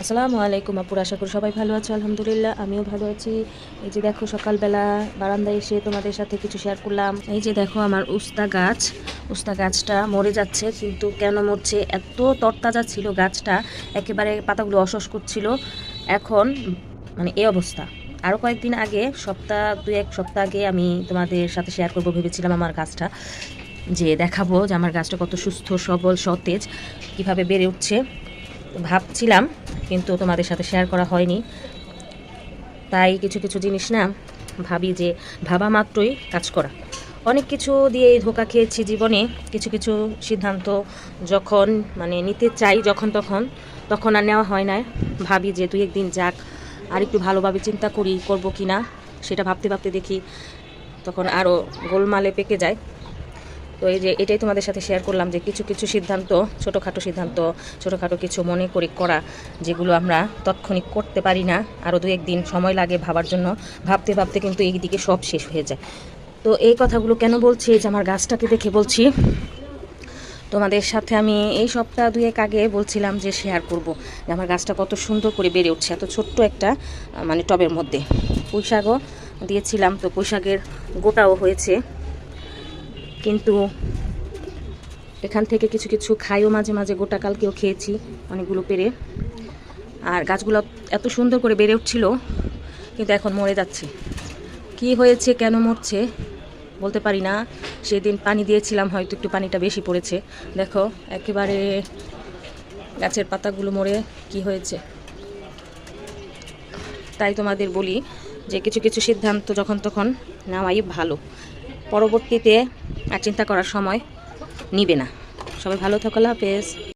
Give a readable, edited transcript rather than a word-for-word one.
আসসালামু আলাইকুম আপুর, আশা করি সবাই ভালো আছো। আলহামদুলিল্লাহ আমিও ভালো আছি। এই যে দেখো সকালবেলা বারান্দায় এসে তোমাদের সাথে কিছু শেয়ার করলাম। এই যে দেখো আমার উস্তা গাছটা মরে যাচ্ছে, কিন্তু কেন মরছে? এত তরতাজা ছিল গাছটা, একেবারে পাতাগুলো অসস করছিল। এখন মানে এই অবস্থা। আরও কয়েকদিন আগে এক সপ্তাহ আগে আমি তোমাদের সাথে শেয়ার করবো ভেবেছিলাম আমার গাছটা, যে দেখাবো যে আমার গাছটা কত সুস্থ সবল সতেজ কীভাবে বেড়ে উঠছে ভাবছিলাম, কিন্তু তোমাদের সাথে শেয়ার করা হয়নি। তাই কিছু কিছু জিনিস না ভাবি যে ভাবা মাত্রই কাজ করা। অনেক কিছু দিয়ে ধোকা খেয়েছি জীবনে। কিছু কিছু সিদ্ধান্ত যখন নিতে চাই তখন আর নেওয়া হয় না। ভাবি যে দুই একদিন যাক, আর একটু ভালোভাবে চিন্তা করবো কি না, সেটা ভাবতে ভাবতে দেখি তখন আরও গোলমালে পেকে যায়। তো এই যে এটাই তোমাদের সাথে শেয়ার করলাম যে কিছু কিছু সিদ্ধান্ত, ছোটোখাটো কিছু মনে করে করা, যেগুলো আমরা তৎক্ষণিক করতে পারি না, আরও দু একদিন সময় লাগে ভাবার জন্য। ভাবতে ভাবতে কিন্তু এই দিকে সব শেষ হয়ে যায়। তো এই কথাগুলো কেন বলছি, যে আমার গাছটাকে দেখে বলছি। তোমাদের সাথে আমি এই সপ্তাহ দুয়েক আগে বলছিলাম যে শেয়ার করব যে আমার গাছটা কত সুন্দর করে বেড়ে উঠছে এত ছোট্ট একটা টবের মধ্যে। পুঁইশাকও দিয়েছিলাম, তো পুঁইশাকের গোটাও হয়েছে, কিন্তু এখান থেকে কিছু কিছু খাইও মাঝে মাঝে, গোটা কালকেও খেয়েছি অনেকগুলো পেরে। আর গাছগুলো এত সুন্দর করে বেড়ে উঠছিল, কিন্তু এখন মরে যাচ্ছে। কি হয়েছে, কেন মরছে বলতে পারি না। সেদিন পানি দিয়েছিলাম, হয়তো একটু পানিটা বেশি পড়েছে। দেখো একেবারে গাছের পাতাগুলো মরে কি হয়েছে। তাই তোমাদের বলি যে কিছু কিছু সিদ্ধান্ত যখন তখন নেওয়াই ভালো, পরবর্তীতে আর চিন্তা করার সময় নিবে না। সবাই ভালো থাকো, আল্লাহ হাফেজ।